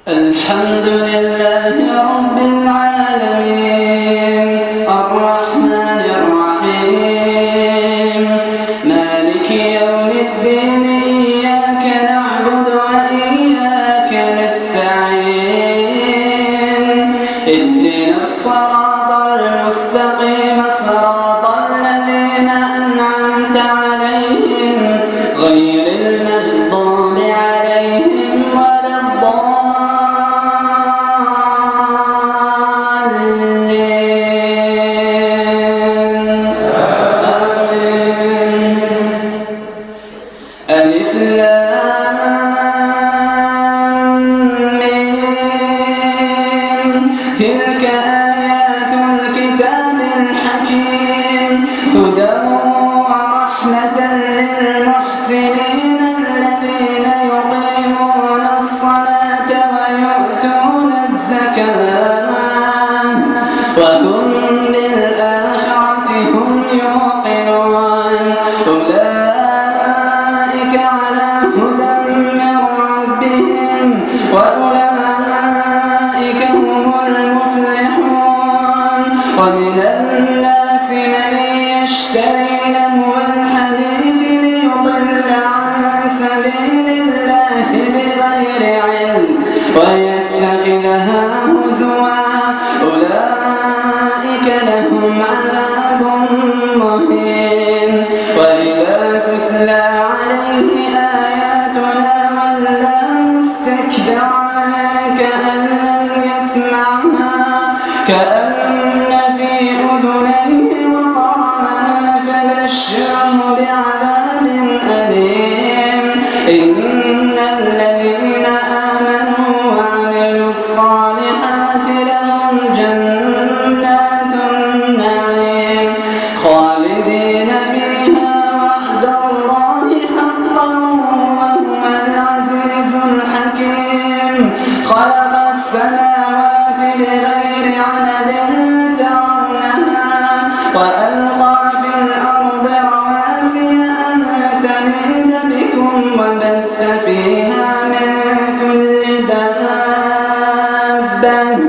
الحمد لله رب العالمين الرحمن الرحيم مالك يوم الدين إياك نعبد وإياك نستعين اهدنا الصراط المستقيم صراط الذين أنعمت عليهم غير المغضوب عليهم ولا الضالين آمين. ألف لام ميم تلك آيات الكتاب الحكيم هدى ورحمة للمحسنين الذين يقيمون الصلاة ويؤتون الزكاة وهم بالآخرة هم يوقنون أولئك على هدى من ربهم وأولئك هم المفلحون ومن الناس من يشتري لهو الحديث ليضل عن سبيل الله بغير علم ويتخذها هزوا أولئك لهم عذاب مهين وإذا تتلى عليه آياتنا ولى مستكبرا كأن لم يسمعها كأن في أذنيه وقرا فبشره بعذاب أليم إن الذين آمنوا وعملوا الصالحات لهم جنات النعيم خالدين فيها وعد الله حقا وهو العزيز الحكيم خلق السماوات بغير عمد ترونها وألقى في الأرض رواسي أن تميد بكم وبث فيها من كل دابة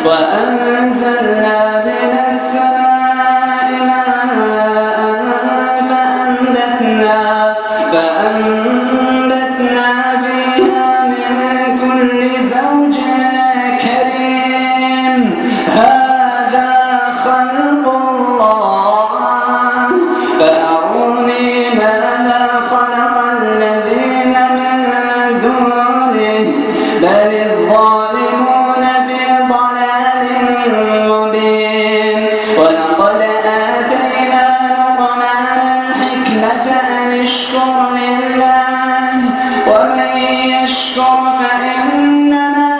وأنزلنا من السماء ماء فأنبتنا فيها من كل زوج كريم هذا خلق الله فأروني ماذا خلق الذين من دونه بل الظالمون في ضلال مبين ولقد آتينا لقمان الحكمة أن اشكر لله ومن يشكر فإنما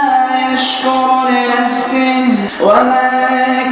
يشكر لنفسه ومن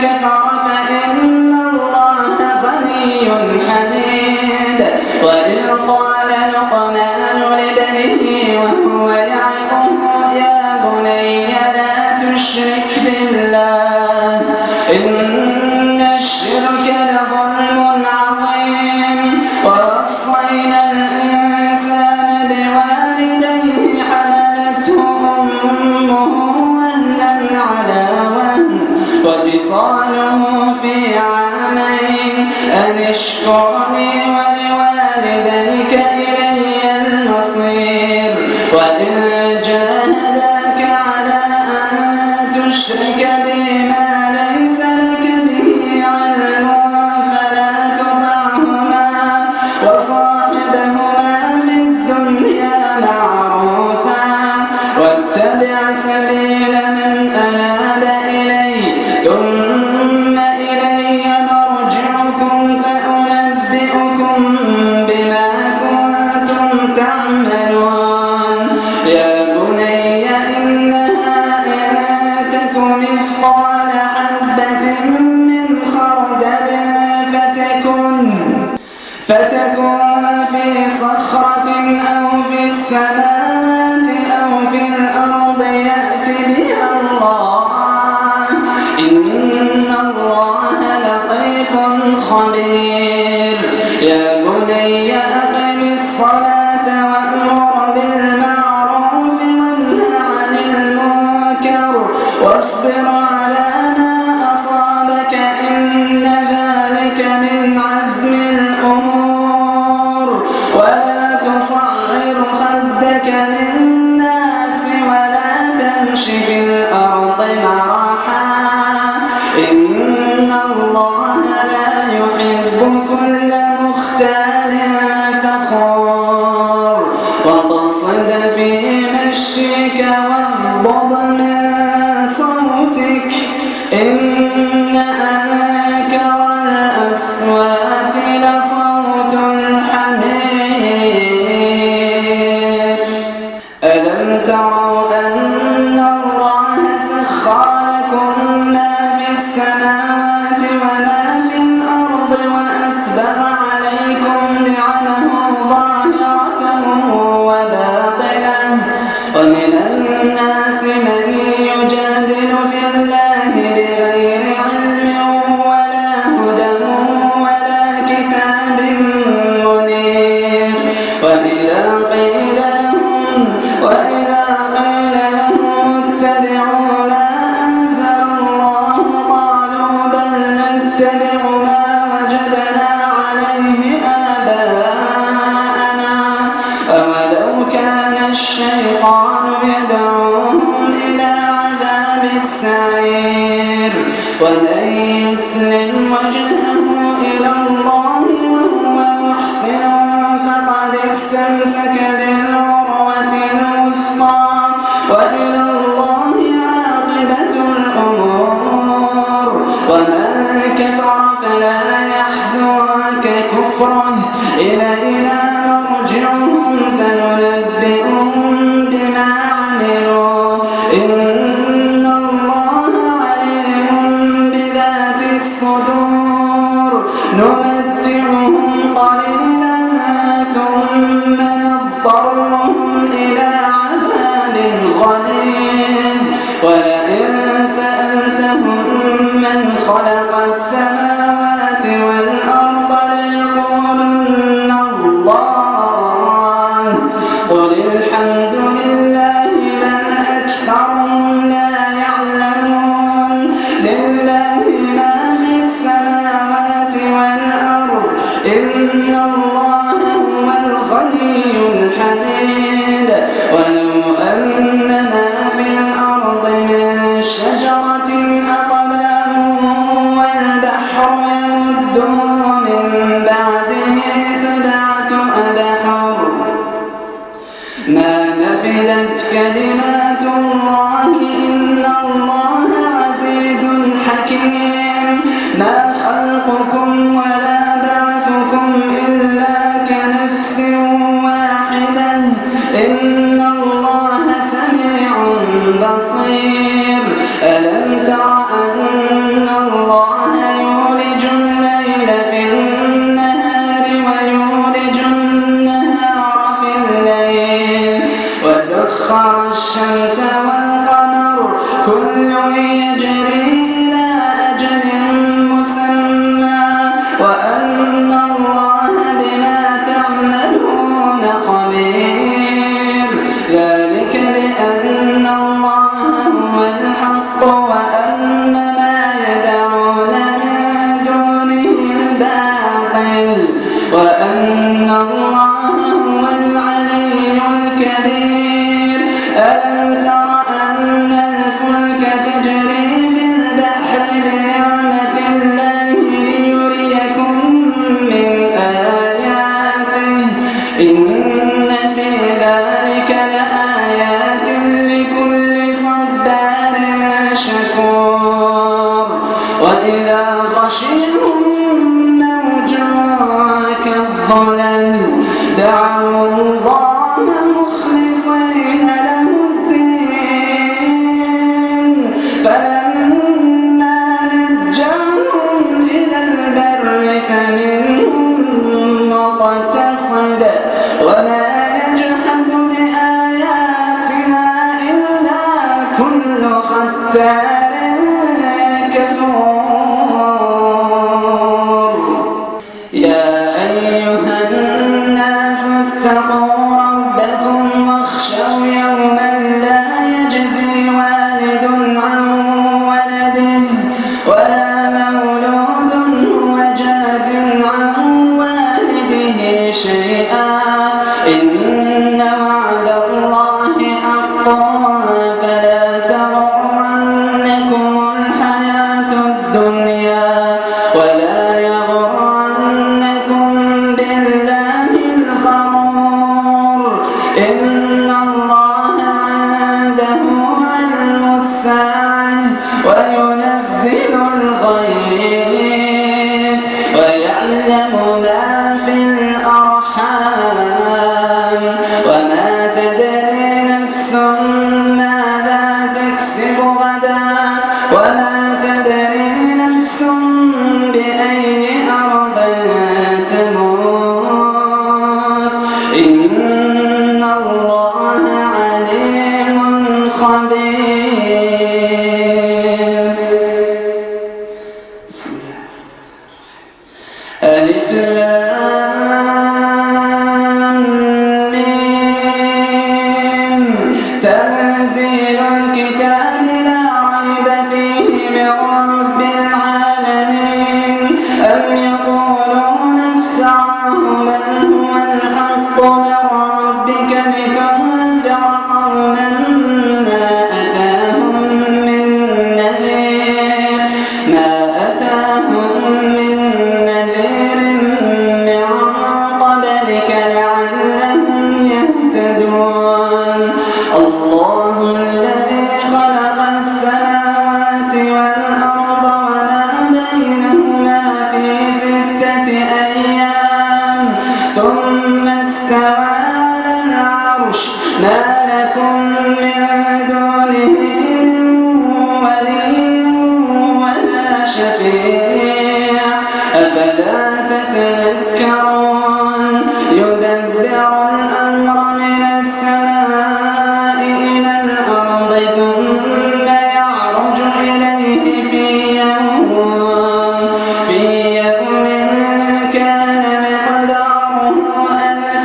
كفر فإن الله غني حميد وإذ قال لقمان لابنه وهو يعظه يا بني لا تشرك بالله إن الشرك لظلم عظيم ووصينا الإنسان بوالديه حملته أمه وهنا على وهن وفصاله في عامين أن اشكر لي ولوالديك إلي المصير وإن جاهداك على أن تشرك بي ما ليس لك به علم فلا تطعهما وصاحبهما في الدنيا معروفا واتبع سبيل من أناب إلي ثم إلي مرجعكم فأنبئكم بما كنتم تعملون يا بني لك للناس ولا تمش في الأرض مرحا إن الله لا يحب كل مختال فخور واقصد في مشيك واغضض من صوتك إن أنكر الأصوات لصوت الحمير ألم تروا أن الله سخر لكم ما في السماوات وما في الأرض وأسبغ عليكم نعمه ظاهرة وباطنة ومن الناس من يجادل في الله بغير علم ولا هدى ولا كتاب منير وإذا قيل لهم اتبعوا ما أنزل الله قالوا بل نتبع ما وجدنا عليه آباءنا أولو كان الشيطان يدعوهم إلى عذاب السعير ومن يسلم وجهه إلى الله وهو محسن فقد استمسك بالعروة الوثقى وإلى الله عاقبة الأمور ومن كفر فلا يحزنك كفره إلينا مرجعهم فننبئهم بما عملوا إن الله عليم بذات الصدور نمتعهم قليلا ثم نضطرهم إلى عذاب غليظ ولئن سألتهم من خلق السماوات والأرض ليقولن الله قل الحمد لله بل أكثرهم لا يعلمون لله ما في السماوات والأرض إن الله هو الغني الحميد ولو أن ما في الأرض من شجرة أقلام والبحر يمده من بعده 7 أبحر ما نفدت كلمات الله إن الله عزيز حكيم ما خلقكم ولا بعثكم إلا كنفس واحدة إن الله سميع بصير ألم تر أن الله يولج الليل في النهار ويولج النهار في الليل وسخر الشمس والقمر كل يجري إلى أجل مسمى وأن الله بما تعملون خبير ذلك بأن الله هو الحق وأن ما يدعون من دونه الباطل وأن الله هو العلي الكبير ألم تر أن الفلك تجري في البحر بنعمة الله ليريكم من آياته إن في ذلك لآيات لكل صبار شكور وإذا غشيهم موج كالظلل دعوا الله مخلصين له الدين فلما نجاهم إلى البر فمنهم مقتصد وما يجحد بآياتنا إلا كل ختار كفور يا أيها الناس اتقوا ربكم واخشوا يوما لا يجزي والد عن ولده ولا مولود هو جاز عن والده شيئا إن وعد الله إن الله عنده علم الساعة وينزل الغيث ويعلم ما في الأرحام وما تدري نفس ماذا تكسب غدا وما تدري نفس بأي أرض تموت إن الله عليم خبير. بسم الله. ألف لام ميم تنزيل الكتاب لا ريب فيه من رب العالمين أم يقولون افتراه بل هو الحق من ربك لتنذر قوما ما أتاهم من نذير من قبلك لعلهم يهتدون. الله الذي خلق السماوات والأرض وما بينهما في 6 أيام ثم استوى على العرش ما لكم من دونه من ولي ولا شفيع أفلا تتذكرون. يدبر الأمر من السماء إلى الأرض ثم يعرج إليه في يوم كان مقداره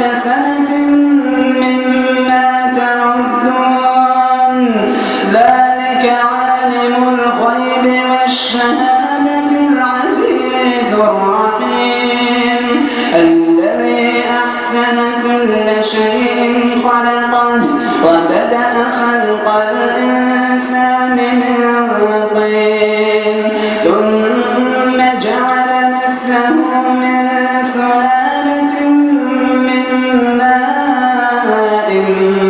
1000 سنة مما تعدون. ذلك عالم الغيب والشهادة العزيز الرحيم الذي أحسن كل شيء خلقه وبدأ خلق الإنسان من طين ثم جعل نسله من سلالة من ماء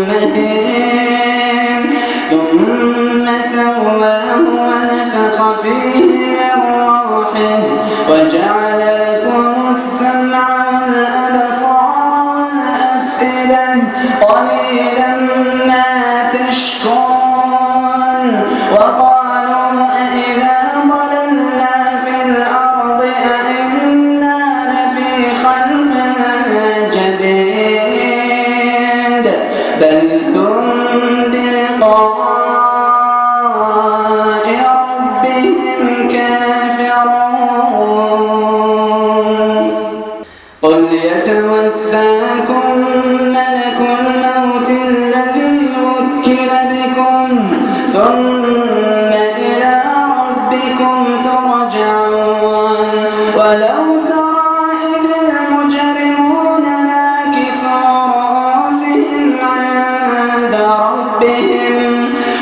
مهين ثم سواه ونفخ فيه من روحه وجعل لكم السمع والأبصار والأفئدة قليلا ما تشكرون. وقالوا أإذا ضللنا في الأرض أإنا لفي خلق جديد بل هم بلقاء ربهم كافرون. قل يتوفاكم ملك الموت الذي وكل بكم ثم إلى ربكم ترجعون. ولو ترى إذ المجرمون ناكسوا رؤوسهم عند ربهم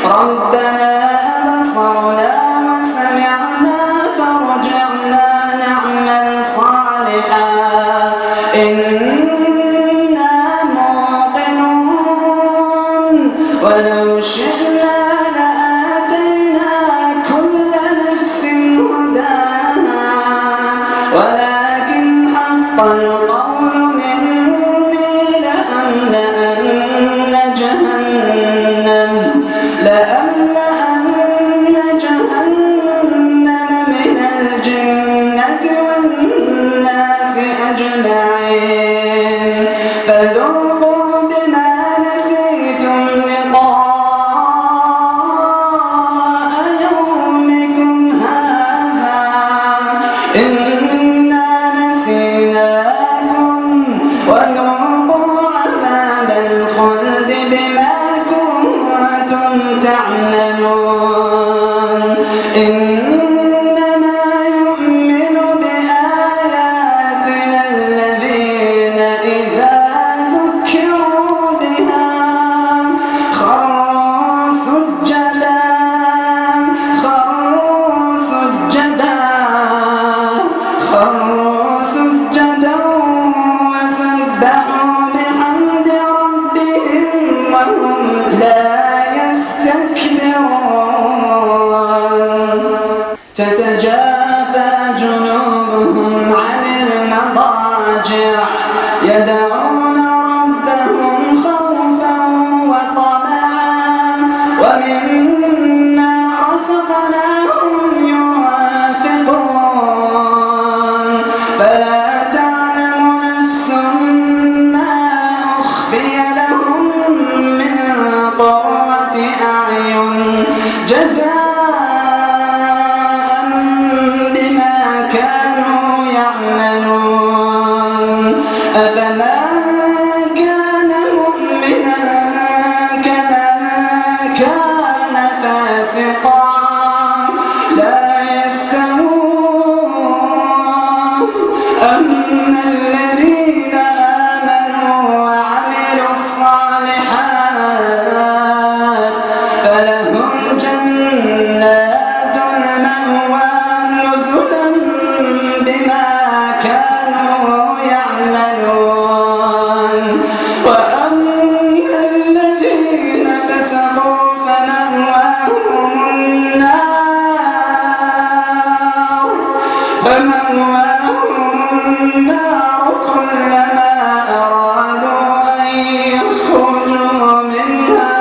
ربنا أبصرنا وسمعنا فارجعنا نعمل صالحا إنا موقنون. ولو شئنا لآتينا كل نفس هداها ولكن حق القول مني لأملأن جهنم من الجنة والناس أجمعين. فذوقوا بما نسيتم لقاء يومكم هذا إنا نسيناكم وذوقوا عذاب الخلد بما كنتم تعملون. إنما يؤمن بآياتنا الذين إذا ذكروا بها خروا سجدا وسبحوا بحمد ربهم تتجافى جنوبهم عن المضاجع يدعون ربهم خوفا وطمعا ومما رزقناهم ينفقون فلا تعلم نفس ما أخفي لهم من قرة أعين جزاء أفمن كان مؤمنا كمن كان فاسقا لا يستوون أما الذين آمنوا وعملوا الصالحات فلهم جنات المأوى نزلا بما كانوا يعملون وأما الذين فسقوا فمأواهم النار كلما أرادوا أن يخرجوا منها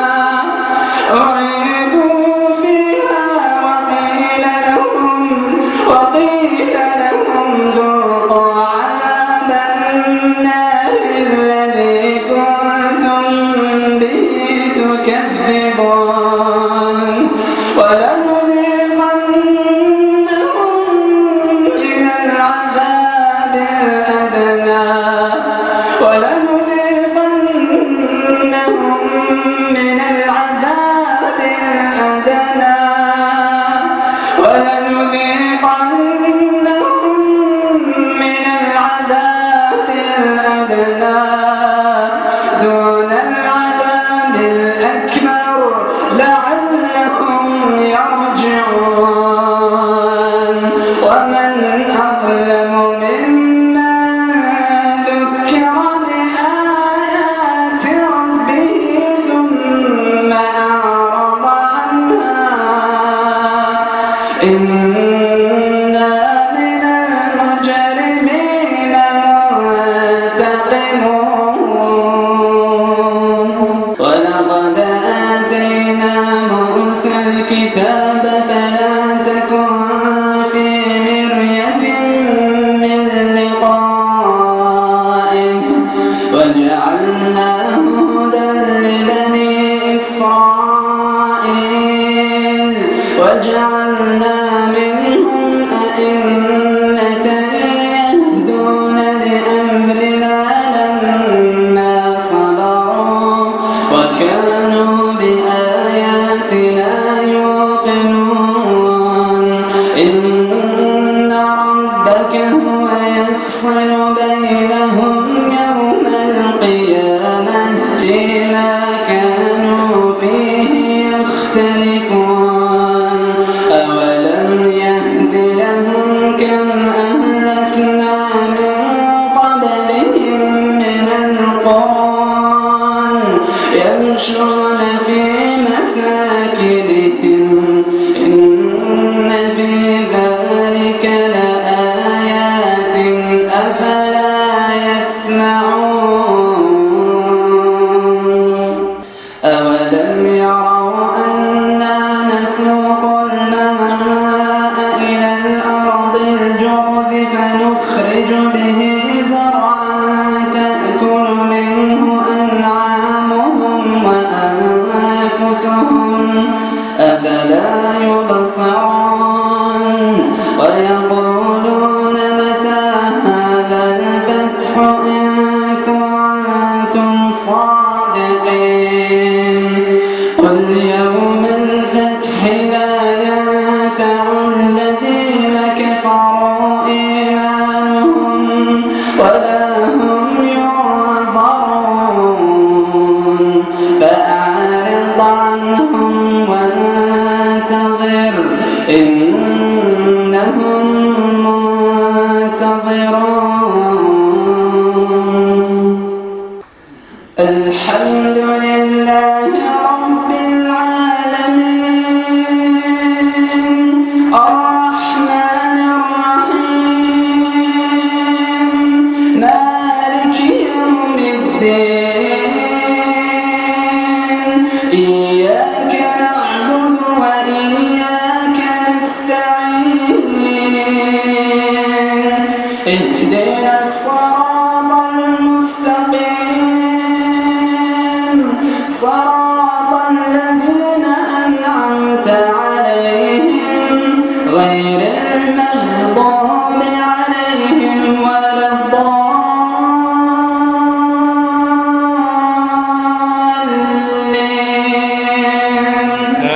أعيدوا فيها وقيل لهم ذوقوا عذاب النار الذي كنتم به تكذبون ولنذيقنهم من العذاب الأدنى دون العذاب الأكبر لعلهم يرجعون ومن أظلم ممن ذكر بآيات ربه ثم أعرض عنها إنا من المجرمين منتقمون ولقد آتينا موسى الكتاب فلا تكن في مرية من لقائه وجعلناه هدى لبني إسرائيل وجعلنا منهم أئمة يهدون بأمرنا لما صبروا وكانوا بآياتنا يوقنون إن ربك هو يفصل بينهم يوم القيامة فيما كانوا فيه يختلفون أولم يهد لهم كم أهلكنا من قبلهم من القرون يمشون في مساكنهم إن في ذلك لآيات أفلا يسمعون أولم يروا أنا نسوق الماء إلى الأرض الجرز فنخرج به زرعا تأكل منه أنعامهم وأنفسهم أفلا يبصرون ويقولون متى هذا الفتح إن كنتم صادقين قل يوم الفتح لا ينفع الذين كفروا إيمانهم ولا هم ينظرون فأعرض عنهم وانتظر اهدنا الصراط المستقيم صراط الذين أنعمت عليهم غير المغضوب عليهم ولا الضالين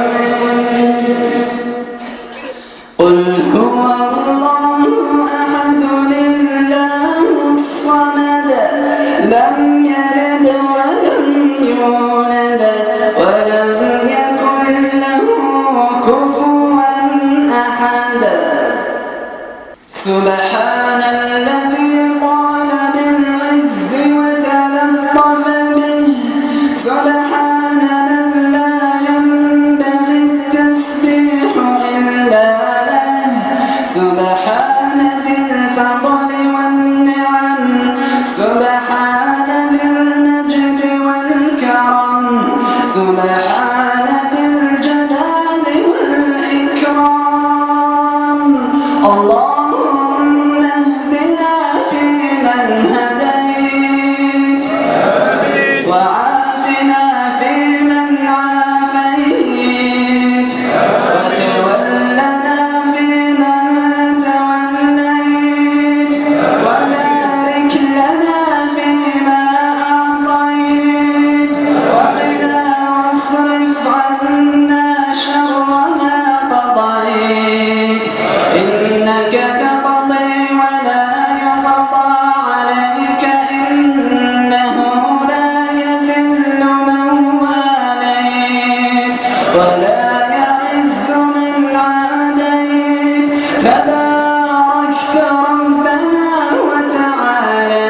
آمين. قل هو الله أحد الله الصمد لم يلد ولم يولد ولم يكن له كفوا أحد سبحان الذي قال بالعز وتلطف به سبحان من لا ينبغي التسبيح إلا له سبحان ذي الفضل والنعم سبحان ذي المجد والكرم سبحان ذي الجلال والإكرام اللهم اهدنا فيمن هديت وعافنا فيمن عافيت وتولنا فيمن توليت وبارك لنا فيما أعطيت وقنا واصرف عنا شر ما قضيت إنك تقضي ولا يقضى عليك إنه لا يذل من واليت ولا يعز من عاديت تباركت ربنا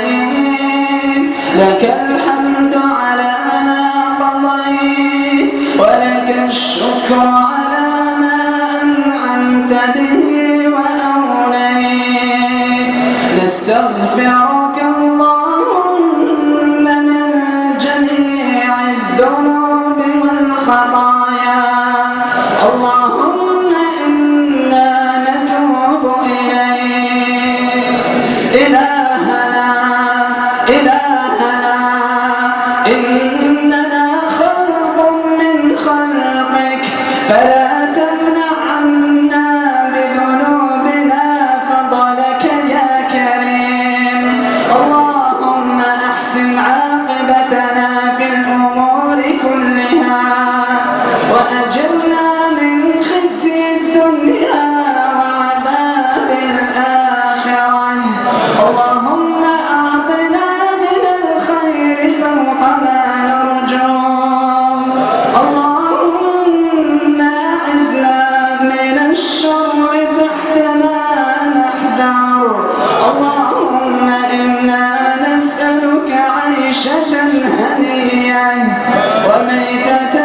وتعاليت لك الحمد على ما قضيت ولك الشكر على ما أنعمت به وأوليت نستغفرك اللهم من جميع الذنوب والخطايا اللهم إنا نتوب إليك إلهنا إننا خلق من خلقك فلا تمنع عنا بذنوبنا فضلك يا كريم اللهم أحسن عاقبتنا في الأمور كلها وأجرنا من خزي الدنيا وعذاب الآخرة اللهم أعطنا من الخير فوق ما نرجو اللهم أعذنا من الشر تحت ما نحذر اللهم إنا نسألك عيشة هنية وميتة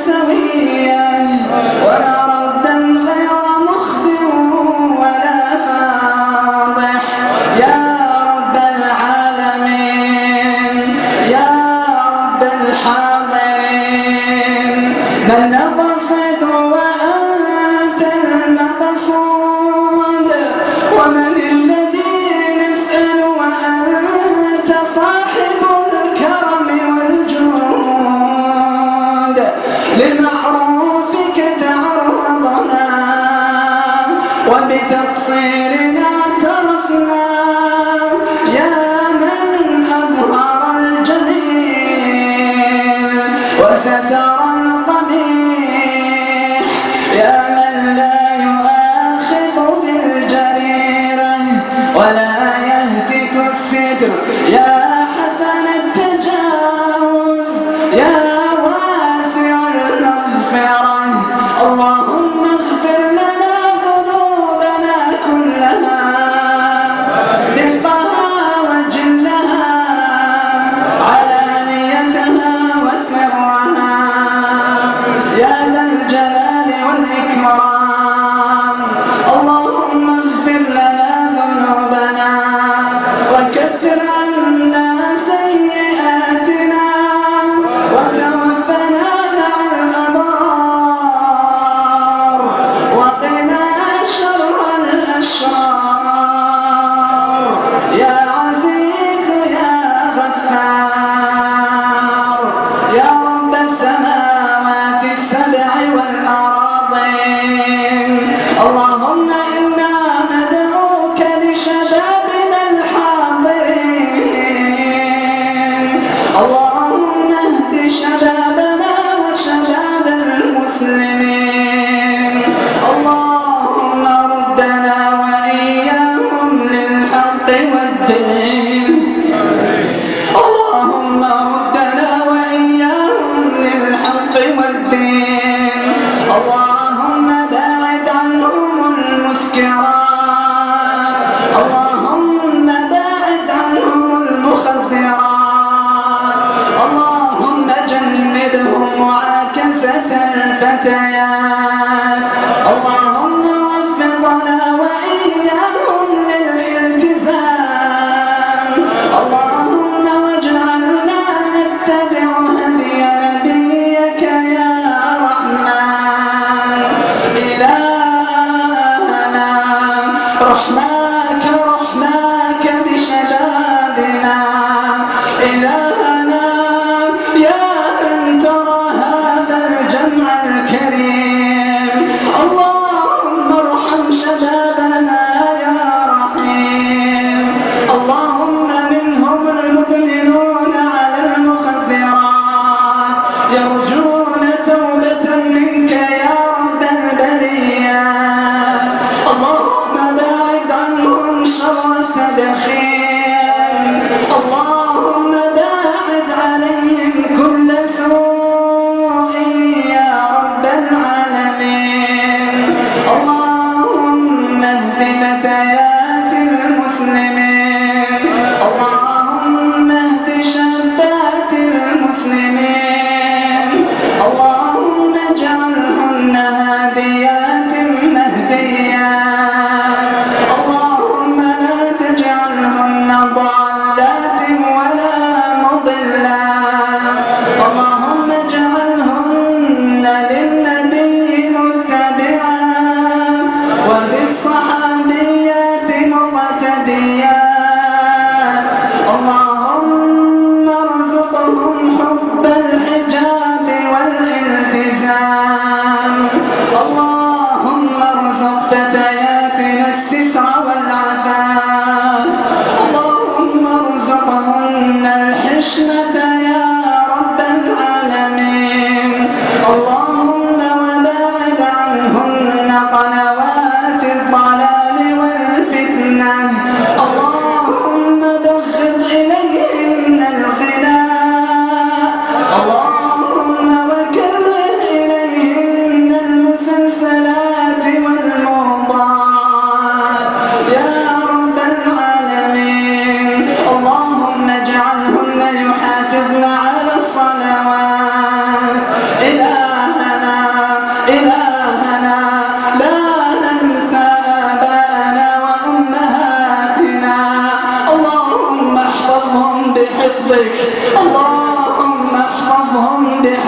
سوية ومردا غير مخزٍ ولا فاضح يا رب العالمين يا رب الحاضرين من نقصد وأنت المقصود ومن الذي نسأل وأنت صاحب الكرم والجود لمعروفك تعرضنا وبتقصيرنا اعترفنا يا من أظهر الجميل وستر القبيح يا من لا يؤاخذ بالجريرة ولا يهتك الستر يا حسن التجاوز يا واسع المغفرة اللهم اغفر لنا ذنوبنا كلها دقها وجلها علانيتها وسرها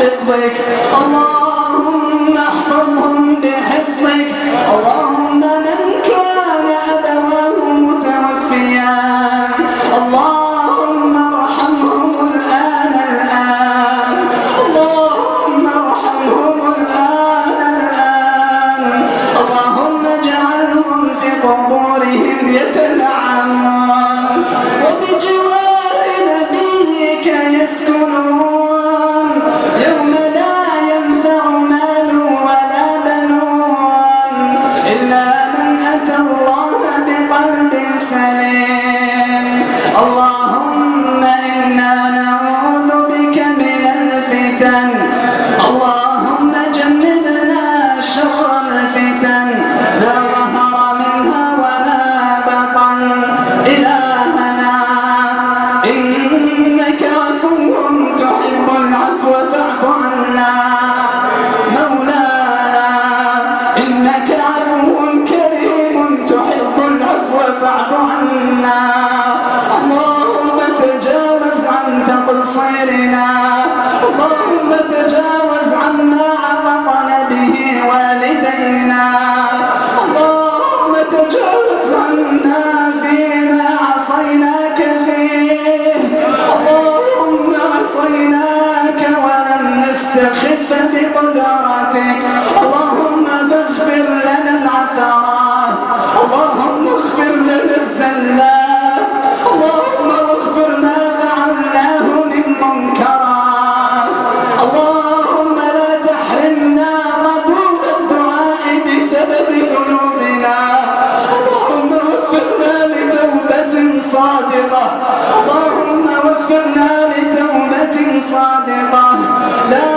بحفظك، اللهم احفظهم بحفظك. اللهم من كان أبواه متوفيان اللهم ارحمهم الآن، اللهم ارحمهم الآن، اللهم اجعلهم في قبورهم يتنعمون وبجوار نبيك يسكنون يوم لا ينفع مال ولا بنون إلا من أتى الله بقلب سليم. اللهم إنا نعوذ بك من الفتن، اللهم جنبنا شر الفتن ما ظهر منها وما بطن. إلهنا إنك عفو تحب العفو فاعف عنا. مولانا إنك عفو كريم تحب العفو فاعف عنا. اللهم تجاوز عن تقصيرنا، اللهم تجاوز عما عطقنا به والدينا، اللهم تجاوز عنا فيما عصيناك فيه، اللهم عصيناك ولم نستخف بقدرتك. اللهم فاغفر لنا العثرات، اللهم اغفر لنا الزلات، اللهم اغفر ما فعلناه من منكرات. اللهم لا تحرمنا قبول الدعاء بسبب ذنوبنا. اللهم وفقنا لتوبة صادقة، اللهم وفقنا لتوبة صادقة. لا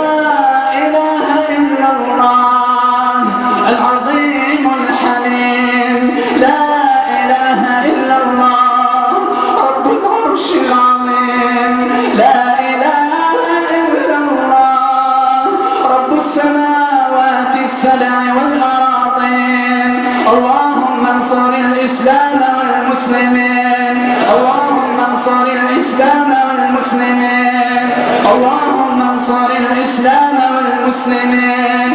إله إلا الله العظيم الحليم، لا إله إلا الله رب العرش العظيم، لا إله إلا الله رب السماوات السبع والأراضين. اللهم انصر الإسلام والمسلمين، اللهم انصر الإسلام والمسلمين، اللهم انصر الإسلام والمسلمين.